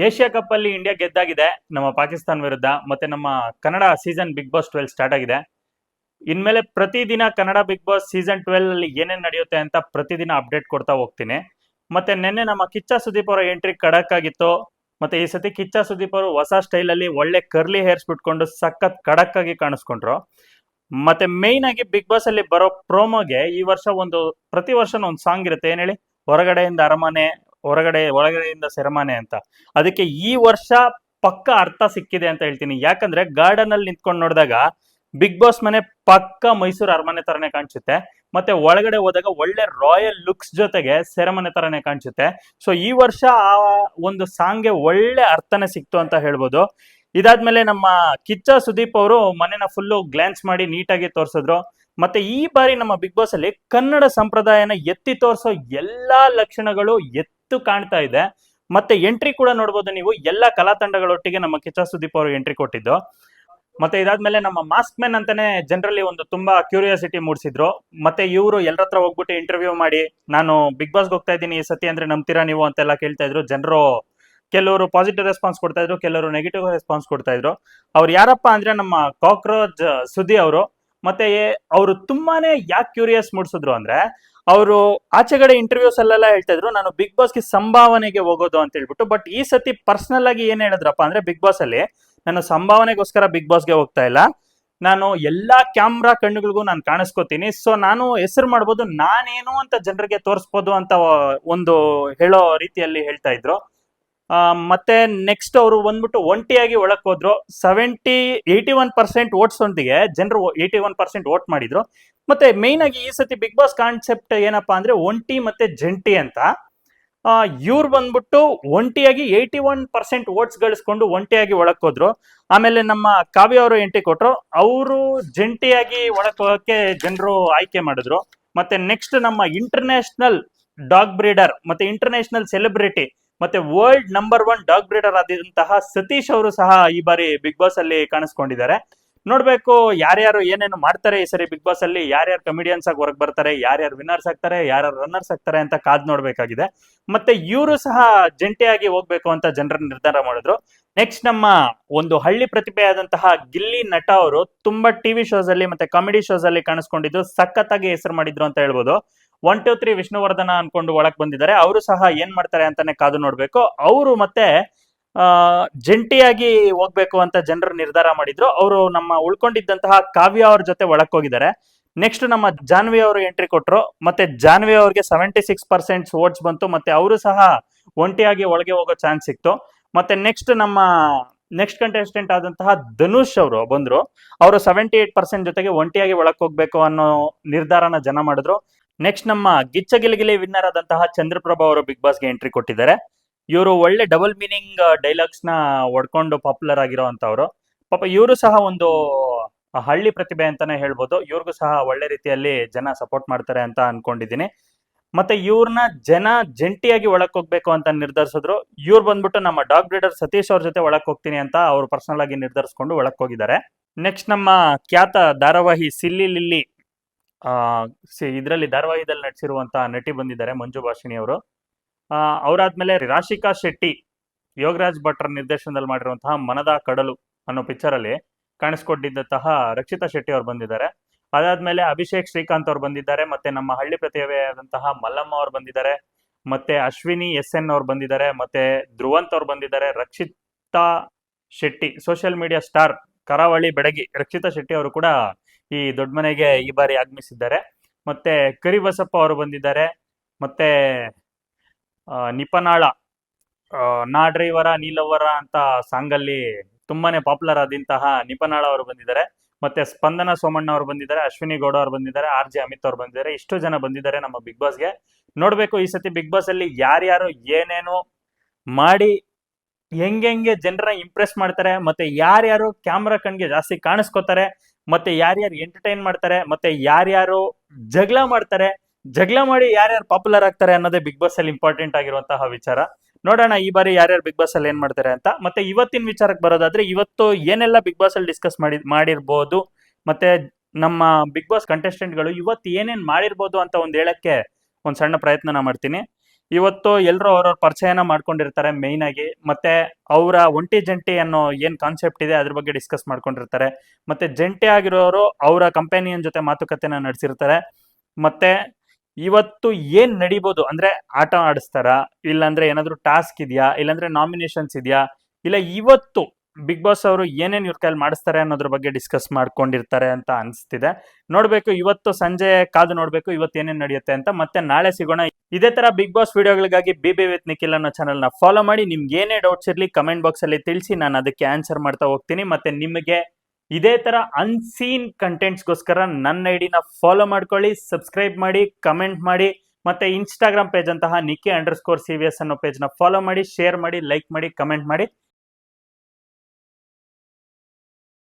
Asia cup ಅಲ್ಲಿ India ಗೆದ್ದಾಗಿದೆ ನಮ್ಮ ಪಾಕಿಸ್ತಾನ ವಿರುದ್ಧ. ಮತ್ತೆ ನಮ್ಮ Kannada season Bigg Boss 12 start ಆಗಿದೆ. ಇನ್ಮೇಲೆ ಪ್ರತಿದಿನ ಕನ್ನಡ ಬಿಗ್ ಬಾಸ್ ಸೀಸನ್ 12 ಅಲ್ಲಿ ಏನೇನ್ ನಡೆಯುತ್ತೆ ಅಂತ ಪ್ರತಿದಿನ ಅಪ್ಡೇಟ್ ಕೊಡ್ತಾ ಹೋಗ್ತೀನಿ. ಮತ್ತೆ ನಿನ್ನೆ ನಮ್ಮ ಕಿಚ್ಚ ಸುದೀಪ್ ಅವರ ಎಂಟ್ರಿ ಖಡಕ್ ಆಗಿತ್ತು. ಮತ್ತೆ ಈ ಸತಿ ಕಿಚ್ಚ ಸುದೀಪ್ ಅವರು ಹೊಸ ಸ್ಟೈಲ್ ಅಲ್ಲಿ ಒಳ್ಳೆ ಕರ್ಲಿ ಹೇರ್ಸ್ ಬಿಟ್ಕೊಂಡು ಸಖತ್ ಖಡಕ್ ಆಗಿ ಕಾಣಿಸ್ಕೊಂಡ್ರು. ಮತ್ತೆ ಮೇಯ್ನ್ ಆಗಿ ಬಿಗ್ ಬಾಸ್ ಅಲ್ಲಿ ಬರೋ ಪ್ರೋಮೋಗೆ ಈ ವರ್ಷ ಪ್ರತಿ ವರ್ಷನೂ ಒಂದು ಸಾಂಗ್ ಇರುತ್ತೆ. ಏನ್ ಹೇಳಿ, ಹೊರಗಡೆಯಿಂದ ಅರಮನೆ, ಒಳಗಡೆಯಿಂದ ಸೆರೆಮನೆ ಅಂತ. ಅದಕ್ಕೆ ಈ ವರ್ಷ ಪಕ್ಕ ಅರ್ಥ ಸಿಕ್ಕಿದೆ ಅಂತ ಹೇಳ್ತೀನಿ. ಯಾಕಂದ್ರೆ ಗಾರ್ಡನ್ ಅಲ್ಲಿ ನಿಂತ್ಕೊಂಡು ನೋಡಿದಾಗ ಬಿಗ್ ಬಾಸ್ ಮನೆ ಪಕ್ಕ ಮೈಸೂರು ಅರಮನೆ ತರನೇ ಕಾಣಿಸುತ್ತೆ. ಮತ್ತೆ ಒಳಗಡೆ ಹೋದಾಗ ಒಳ್ಳೆ ರಾಯಲ್ ಲುಕ್ಸ್ ಜೊತೆಗೆ ಸೆರೆಮನೆ ತರನೇ ಕಾಣಿಸುತ್ತೆ. ಸೊ ಈ ವರ್ಷ ಆ ಒಂದು ಸಾಂಗ್ಗೆ ಒಳ್ಳೆ ಅರ್ಥನೇ ಸಿಕ್ತು ಅಂತ ಹೇಳ್ಬೋದು. ಇದಾದ್ಮೇಲೆ ನಮ್ಮ ಕಿಚ್ಚ ಸುದೀಪ್ ಅವರು ಮನೆನ ಫುಲ್ಲು ಗ್ಲಾನ್ಸ್ ಮಾಡಿ ನೀಟಾಗಿ ತೋರಿಸಿದ್ರು. ಮತ್ತೆ ಈ ಬಾರಿ ನಮ್ಮ ಬಿಗ್ ಬಾಸ್ ಅಲ್ಲಿ ಕನ್ನಡ ಸಂಪ್ರದಾಯನ ಎತ್ತಿ ತೋರಿಸೋ ಎಲ್ಲಾ ಲಕ್ಷಣಗಳು ಎತ್ತು ಕಾಣ್ತಾ ಇದೆ. ಮತ್ತೆ ಎಂಟ್ರಿ ಕೂಡ ನೋಡ್ಬೋದು ನೀವು, ಎಲ್ಲಾ ಕಲಾ ತಂಡಗಳೊಟ್ಟಿಗೆ ನಮ್ಮ ಕಿಚ್ಚ ಸುದೀಪ್ ಅವರು ಎಂಟ್ರಿ ಕೊಟ್ಟಿದ್ದು. ಮತ್ತೆ ಇದಾದ್ಮೇಲೆ ನಮ್ಮ ಮಾಸ್ಕ್ ಮ್ಯಾನ್ ಅಂತಾನೆ ಜನರಲ್ಲಿ ಒಂದು ತುಂಬಾ ಕ್ಯೂರಿಯಾಸಿಟಿ ಮೂಡಿಸಿದ್ರು. ಮತ್ತೆ ಇವರು ಎಲ್ಲರ ಹತ್ರ ಹೋಗ್ಬಿಟ್ಟು ಇಂಟರ್ವ್ಯೂ ಮಾಡಿ, ನಾನು ಬಿಗ್ ಬಾಸ್ಗೆ ಹೋಗ್ತಾ ಇದ್ದೀನಿ ಈ ಸತಿ ಅಂದ್ರೆ ನಂಬ್ತೀರಾ ನೀವು ಅಂತೆಲ್ಲ ಕೇಳ್ತಾ ಇದ್ರು ಜನರು. ಕೆಲವರು ಪಾಸಿಟಿವ್ ರೆಸ್ಪಾನ್ಸ್ ಕೊಡ್ತಾ ಇದ್ರು, ಕೆಲವರು ನೆಗೆಟಿವ್ ರೆಸ್ಪಾನ್ಸ್ ಕೊಡ್ತಾ ಇದ್ರು. ಅವ್ರು ಯಾರಪ್ಪ ಅಂದ್ರೆ ನಮ್ಮ ಕಾಕ್ರೋಚ್ ಸುದ್ದಿ ಅವರು. ಮತ್ತೆ ಅವರು ತುಂಬಾನೇ ಯಾಕೆ ಕ್ಯೂರಿಯಸ್ ಮೂಡಿಸಿದ್ರು ಅಂದ್ರೆ, ಅವರು ಆಚೆಗಡೆ ಇಂಟರ್ವ್ಯೂಸ್ ಅಲ್ಲೆಲ್ಲ ಹೇಳ್ತಾ ಇದ್ರು ನಾನು ಬಿಗ್ ಬಾಸ್ಗೆ ಸಂಭಾವನೆಗೆ ಹೋಗೋದು ಅಂತ ಹೇಳ್ಬಿಟ್ಟು. ಬಟ್ ಈ ಸತಿ ಪರ್ಸನಲ್ ಆಗಿ ಏನ್ ಹೇಳಿದ್ರಪ್ಪ ಅಂದ್ರೆ, ಬಿಗ್ ಬಾಸ್ ಅಲ್ಲಿ ನಾನು ಸಂಭಾವನೆಗೋಸ್ಕರ ಬಿಗ್ ಬಾಸ್ಗೆ ಹೋಗ್ತಾ ಇಲ್ಲ, ನಾನು ಎಲ್ಲಾ ಕ್ಯಾಮ್ರಾ ಕಣ್ಣುಗಳಿಗೂ ನಾನು ಕಾಣಿಸ್ಕೋತೀನಿ. ಸೊ ನಾನು ಹೆಸರು ಮಾಡ್ಬೋದು, ನಾನೇನು ಅಂತ ಜನರಿಗೆ ತೋರಿಸ್ಬೋದು ಅಂತ ಒಂದು ಹೇಳೋ ರೀತಿಯಲ್ಲಿ ಹೇಳ್ತಾ ಇದ್ರು. ಮತ್ತೆ ನೆಕ್ಸ್ಟ್ ಅವರು ಬಂದ್ಬಿಟ್ಟು ಒಂಟಿಯಾಗಿ ಒಳಕ್ ಹೋದ್ರು. 81% ವೋಟ್ಸ್ ಒಂದಿಗೆ ಜನರು 81% ವೋಟ್ ಮಾಡಿದ್ರು. ಮತ್ತೆ ಮೇನ್ ಆಗಿ ಈ ಸತಿ ಬಿಗ್ ಬಾಸ್ ಕಾನ್ಸೆಪ್ಟ್ ಏನಪ್ಪಾ ಅಂದ್ರೆ ಒಂಟಿ ಮತ್ತೆ ಜಂಟಿ ಅಂತ. ಇವ್ರು ಬಂದ್ಬಿಟ್ಟು ಒಂಟಿಯಾಗಿ 81% ವೋಟ್ಸ್ ಗಳಿಸ್ಕೊಂಡು ಒಂಟಿಯಾಗಿ ಒಳಕ್ ಹೋದ್ರು. ಆಮೇಲೆ ನಮ್ಮ ಕಾವ್ಯ ಅವರು ಎಂಟ್ರಿ ಕೊಟ್ರು, ಅವರು ಜಂಟಿಯಾಗಿ ಒಳಕ್ ಹೋಗಕ್ಕೆ ಜನರು ಆಯ್ಕೆ ಮಾಡಿದ್ರು. ಮತ್ತೆ ನೆಕ್ಸ್ಟ್ ನಮ್ಮ ಇಂಟರ್ನ್ಯಾಷನಲ್ ಡಾಗ್ ಬ್ರೀಡರ್ ಮತ್ತೆ ಇಂಟರ್ನ್ಯಾಷನಲ್ ಸೆಲೆಬ್ರಿಟಿ ಮತ್ತೆ ವರ್ಲ್ಡ್ ನಂಬರ್ 1 ಡಾಗ್ ಬ್ರೀಡರ್ ಆದಂತಹ ಸತೀಶ್ ಅವರು ಸಹ ಈ ಬಾರಿ ಬಿಗ್ ಬಾಸ್ ಅಲ್ಲಿ ಕಾಣಿಸ್ಕೊಂಡಿದ್ದಾರೆ. ನೋಡ್ಬೇಕು ಯಾರ್ಯಾರು ಏನೇನು ಮಾಡ್ತಾರೆ ಈ ಸರಿ ಬಿಗ್ ಬಾಸ್ ಅಲ್ಲಿ, ಯಾರ್ಯಾರು ಕಮಿಡಿಯನ್ಸ್ ಆಗಿ ಹೊರಗೆ ಬರ್ತಾರೆ, ಯಾರ್ಯಾರು ವಿನ್ನರ್ಸ್ ಆಗ್ತಾರೆ, ಯಾರ್ಯಾರು ರನ್ನರ್ಸ್ ಆಗ್ತಾರೆ ಅಂತ ಕಾದ್ ನೋಡ್ಬೇಕಾಗಿದೆ. ಮತ್ತೆ ಇವರು ಸಹ ಜಂಟಿಯಾಗಿ ಹೋಗ್ಬೇಕು ಅಂತ ಜನರ ನಿರ್ಧಾರ ಮಾಡಿದ್ರು. ನೆಕ್ಸ್ಟ್ ನಮ್ಮ ಒಂದು ಹಳ್ಳಿ ಪ್ರತಿಭೆ ಆದಂತಹ ಗಿಲ್ಲಿ ನಟ ಅವರು ತುಂಬಾ ಟಿವಿ ಶೋಸ್ ಅಲ್ಲಿ ಮತ್ತೆ ಕಾಮಿಡಿ ಶೋಸ್ ಅಲ್ಲಿ ಕಾಣಿಸ್ಕೊಂಡಿದ್ದು ಸಖತ್ತಾಗಿ ಹೆಸರು ಮಾಡಿದ್ರು ಅಂತ ಹೇಳ್ಬೋದು. 1 2 3 ವಿಷ್ಣುವರ್ಧನ ಅನ್ಕೊಂಡು ಒಳಕ್ ಬಂದಿದ್ದಾರೆ. ಅವರು ಸಹ ಏನ್ ಮಾಡ್ತಾರೆ ಅಂತಾನೆ ಕಾದು ನೋಡ್ಬೇಕು. ಅವರು ಮತ್ತೆ ಆ ಜಂಟಿಯಾಗಿ ಹೋಗ್ಬೇಕು ಅಂತ ಜನರು ನಿರ್ಧಾರ ಮಾಡಿದ್ರು. ಅವರು ನಮ್ಮ ಉಳ್ಕೊಂಡಿದ್ದಂತಹ ಕಾವ್ಯ ಅವ್ರ ಜೊತೆ ಒಳಕ್ ಹೋಗಿದ್ದಾರೆ. ನೆಕ್ಸ್ಟ್ ನಮ್ಮ ಜಾನ್ವಿ ಅವರು ಎಂಟ್ರಿ ಕೊಟ್ರು. ಮತ್ತೆ ಜಾನ್ವಿ ಅವ್ರಿಗೆ 76% ವೋಟ್ಸ್ ಬಂತು. ಮತ್ತೆ ಅವರು ಸಹ ಒಂಟಿಯಾಗಿ ಒಳಗೆ ಹೋಗೋ ಚಾನ್ಸ್ ಸಿಕ್ತು. ಮತ್ತೆ ನೆಕ್ಸ್ಟ್ ಕಂಟೆಸ್ಟೆಂಟ್ ಆದಂತಹ ಧನುಷ್ ಅವರು ಬಂದ್ರು. ಅವರು 78% ಜೊತೆಗೆ ಒಂಟಿಯಾಗಿ ಒಳಕ್ ಹೋಗ್ಬೇಕು ಅನ್ನೋ ನಿರ್ಧಾರನ ಜನ ಮಾಡಿದ್ರು. ನೆಕ್ಸ್ಟ್ ನಮ್ಮ ಗಿಚ್ಚ ಗಿಲಿಗಿಲಿ ವಿನ್ನರ್ ಆದಂತಹ ಚಂದ್ರಪ್ರಭಾ ಅವರು ಬಿಗ್ ಬಾಸ್ಗೆ ಎಂಟ್ರಿ ಕೊಟ್ಟಿದ್ದಾರೆ. ಇವರು ಒಳ್ಳೆ ಡಬಲ್ ಮೀನಿಂಗ್ ಡೈಲಾಗ್ಸ್ ನ ಹೊಡ್ಕೊಂಡು ಪಾಪ್ಯುಲರ್ ಆಗಿರೋಂಥವ್ರು. ಪಾಪ ಇವರು ಸಹ ಒಂದು ಹಳ್ಳಿ ಪ್ರತಿಭೆ ಅಂತಾನೆ ಹೇಳ್ಬೋದು. ಇವ್ರಿಗೂ ಸಹ ಒಳ್ಳೆ ರೀತಿಯಲ್ಲಿ ಜನ ಸಪೋರ್ಟ್ ಮಾಡ್ತಾರೆ ಅಂತ ಅನ್ಕೊಂಡಿದ್ದೀನಿ. ಮತ್ತೆ ಇವ್ರನ್ನ ಜನ ಜಂಟಿಯಾಗಿ ಒಳಕ್ ಹೋಗ್ಬೇಕು ಅಂತ ನಿರ್ಧರಿಸಿದ್ರು. ಇವ್ರು ಬಂದ್ಬಿಟ್ಟು ನಮ್ಮ ಡಾಗ್ ಬ್ರೀಡರ್ ಸತೀಶ್ ಅವ್ರ ಜೊತೆ ಒಳಕ್ ಹೋಗ್ತೀನಿ ಅಂತ ಅವ್ರು ಪರ್ಸನಲ್ ಆಗಿ ನಿರ್ಧರಿಸ್ಕೊಂಡು ಒಳಕ್ ಹೋಗಿದ್ದಾರೆ. ನೆಕ್ಸ್ಟ್ ನಮ್ಮ ಖ್ಯಾತ ಧಾರಾವಾಹಿ ಸಿಲ್ಲಿ ಲಿಲ್ಲಿ ಇದರಲ್ಲಿ ಧಾರಾವಾಹಿದಲ್ಲಿ ನಟಿಸಿರುವಂತಹ ನಟಿ ಬಂದಿದ್ದಾರೆ, ಮಂಜು ಭಾಷಿಣಿ ಅವರು. ಅವರಾದ್ಮೇಲೆ ರಾಶಿಕಾ ಶೆಟ್ಟಿ, ಯೋಗರಾಜ್ ಭಟ್ರ ನಿರ್ದೇಶನದಲ್ಲಿ ಮಾಡಿರುವಂತಹ ಮನದ ಕಡಲು ಅನ್ನೋ ಪಿಕ್ಚರ್ ಅಲ್ಲಿ ಕಾಣಿಸ್ಕೊಂಡಿದ್ದಂತಹ ರಕ್ಷಿತಾ ಶೆಟ್ಟಿ ಅವರು ಬಂದಿದ್ದಾರೆ. ಅದಾದ್ಮೇಲೆ ಅಭಿಷೇಕ್ ಶ್ರೀಕಾಂತ್ ಅವ್ರು ಬಂದಿದ್ದಾರೆ. ಮತ್ತೆ ನಮ್ಮ ಹಳ್ಳಿ ಪ್ರತಿಭೆ ಆದಂತಹ ಮಲ್ಲಮ್ಮ ಅವ್ರು ಬಂದಿದ್ದಾರೆ. ಮತ್ತೆ ಅಶ್ವಿನಿ SN ಅವ್ರು ಬಂದಿದ್ದಾರೆ. ಮತ್ತೆ ಧ್ರುವಂತ್ ಅವ್ರು ಬಂದಿದ್ದಾರೆ. Rakshita Shetty, social media star, ಕರಾವಳಿ ಬೆಡಗಿ ರಕ್ಷಿತಾ ಶೆಟ್ಟಿ ಅವರು ಕೂಡ ಈ ದೊಡ್ಡ ಮನೆಗೆ ಈ ಬಾರಿ ಆಗಮಿಸಿದ್ದಾರೆ. ಮತ್ತೆ ಕರಿಬಸಪ್ಪ ಅವರು ಬಂದಿದ್ದಾರೆ. ಮತ್ತೆ ನಿಪನಾಳ, ನಾ ಡ್ರೈವರ ನೀಲವರ ಅಂತ ಸಾಂಗಲ್ಲಿ ತುಂಬಾನೇ ಪಾಪ್ಯುಲರ್ ಆದಂತಹ ನಿಪನಾಳ ಅವರು ಬಂದಿದ್ದಾರೆ. ಮತ್ತೆ ಸ್ಪಂದನ ಸೋಮಣ್ಣ ಅವರು ಬಂದಿದ್ದಾರೆ. ಅಶ್ವಿನಿ ಗೌಡ ಅವರು ಬಂದಿದ್ದಾರೆ. RJ ಅಮಿತ್ ಅವರು ಬಂದಿದ್ದಾರೆ. ಇಷ್ಟು ಜನ ಬಂದಿದ್ದಾರೆ ನಮ್ಮ ಬಿಗ್ ಬಾಸ್ಗೆ. ನೋಡ್ಬೇಕು ಈ ಸತಿ ಬಿಗ್ ಬಾಸ್ ಅಲ್ಲಿ ಯಾರ್ಯಾರು ಏನೇನು ಮಾಡಿ ಹೆಂಗೆ ಜನರನ್ನ ಇಂಪ್ರೆಸ್ ಮಾಡ್ತಾರೆ, ಮತ್ತೆ ಯಾರ್ಯಾರು ಕ್ಯಾಮ್ರಾ ಕಣ್ಗೆ ಜಾಸ್ತಿ ಕಾಣಿಸ್ಕೋತಾರೆ, ಮತ್ತೆ ಯಾರ್ಯಾರು ಎಂಟರ್ಟೈನ್ ಮಾಡ್ತಾರೆ, ಮತ್ತೆ ಯಾರ್ಯಾರು ಜಗಳ ಮಾಡ್ತಾರೆ, ಜಗಳ ಮಾಡಿ ಯಾರ್ಯಾರು ಪಾಪ್ಯುಲರ್ ಆಗ್ತಾರೆ ಅನ್ನೋದೇ ಬಿಗ್ ಬಾಸ್ ಅಲ್ಲಿ ಇಂಪಾರ್ಟೆಂಟ್ ಆಗಿರುವಂತಹ ವಿಚಾರ. ನೋಡೋಣ ಈ ಬಾರಿ ಯಾರ್ಯಾರು ಬಿಗ್ ಬಾಸ್ ಅಲ್ಲಿ ಏನ್ ಮಾಡ್ತಾರೆ ಅಂತ. ಮತ್ತೆ ಇವತ್ತಿನ ವಿಚಾರಕ್ಕೆ ಬರೋದಾದ್ರೆ, ಇವತ್ತು ಏನೆಲ್ಲ ಬಿಗ್ ಬಾಸ್ ಅಲ್ಲಿ ಡಿಸ್ಕಸ್ ಮಾಡಿರ್ಬೋದು, ಮತ್ತೆ ನಮ್ಮ ಬಿಗ್ ಬಾಸ್ ಕಂಟೆಸ್ಟೆಂಟ್ ಗಳು ಇವತ್ತು ಏನೇನ್ ಮಾಡಿರ್ಬೋದು ಅಂತ ಹೇಳಕ್ಕೆ ಒಂದ್ ಸಣ್ಣ ಪ್ರಯತ್ನನ ಮಾಡ್ತೀನಿ. ಇವತ್ತು ಎಲ್ಲರೂ ಅವ್ರವ್ರ ಪರಿಚಯನ ಮಾಡ್ಕೊಂಡಿರ್ತಾರೆ ಮೇಯ್ನ್ ಆಗಿ, ಮತ್ತೆ ಅವರ ಒಂಟಿ ಜಂಟಿ ಅನ್ನೋ ಏನ್ ಕಾನ್ಸೆಪ್ಟ್ ಇದೆ ಅದ್ರ ಬಗ್ಗೆ ಡಿಸ್ಕಸ್ ಮಾಡ್ಕೊಂಡಿರ್ತಾರೆ. ಮತ್ತೆ ಜಂಟಿ ಆಗಿರೋರು ಅವರ ಕಂಪನಿಯನ್ ಜೊತೆ ಮಾತುಕತೆನ ನಡೆಸಿರ್ತಾರೆ. ಮತ್ತೆ ಇವತ್ತು ಏನ್ ನಡಿಬೋದು ಅಂದ್ರೆ ಆಟ ಆಡಿಸ್ತಾರ, ಇಲ್ಲಾಂದ್ರೆ ಏನಾದ್ರು ಟಾಸ್ಕ್ ಇದೆಯಾ, ಇಲ್ಲಾಂದ್ರೆ ನಾಮಿನೇಷನ್ಸ್ ಇದೆಯಾ, ಇಲ್ಲ ಇವತ್ತು ಬಿಗ್ ಬಾಸ್ ಅವರು ಏನೇನ್ ಇವ್ರ ಕೈಲಿ ಮಾಡಿಸ್ತಾರೆ ಅನ್ನೋದ್ರ ಬಗ್ಗೆ ಡಿಸ್ಕಸ್ ಮಾಡ್ಕೊಂಡಿರ್ತಾರೆ ಅಂತ ಅನ್ಸ್ತಿದೆ. ನೋಡ್ಬೇಕು, ಇವತ್ತು ಸಂಜೆ ಕಾದು ನೋಡ್ಬೇಕು ಇವತ್ತು ಏನೇನ್ ನಡೆಯುತ್ತೆ ಅಂತ. ಮತ್ತೆ ನಾಳೆ ಸಿಗೋಣ. ಇದೇ ತರ ಬಿಗ್ ಬಾಸ್ ವಿಡಿಯೋಗಳಿಗಾಗಿ BB ವಿತ್ ನಿಖಿಲ್ ಅನ್ನೋ ಚಾನಲ್ ನ ಫಾಲೋ ಮಾಡಿ. ನಿಮ್ಗೆ ಏನೇ ಡೌಟ್ಸ್ ಇರ್ಲಿ ಕಮೆಂಟ್ ಬಾಕ್ಸ್ ಅಲ್ಲಿ ತಿಳಿಸಿ, ನಾನು ಅದಕ್ಕೆ ಆನ್ಸರ್ ಮಾಡ್ತಾ ಹೋಗ್ತೀನಿ. ಮತ್ತೆ ನಿಮಗೆ ಇದೇ ತರ ಅನ್ಸೀನ್ ಕಂಟೆಂಟ್ಸ್ಗೋಸ್ಕರ ನನ್ನ ಐಡಿನ ಫಾಲೋ ಮಾಡ್ಕೊಳ್ಳಿ, ಸಬ್ಸ್ಕ್ರೈಬ್ ಮಾಡಿ, ಕಮೆಂಟ್ ಮಾಡಿ. ಮತ್ತೆ ಇನ್ಸ್ಟಾಗ್ರಾಮ್ ಪೇಜ್ ಅಂತಹ ನಿಖಿ_CVS ಅನ್ನೋ ಪೇಜ್ ನ ಫಾಲೋ ಮಾಡಿ, ಶೇರ್ ಮಾಡಿ, ಲೈಕ್ ಮಾಡಿ, ಕಮೆಂಟ್ ಮಾಡಿ.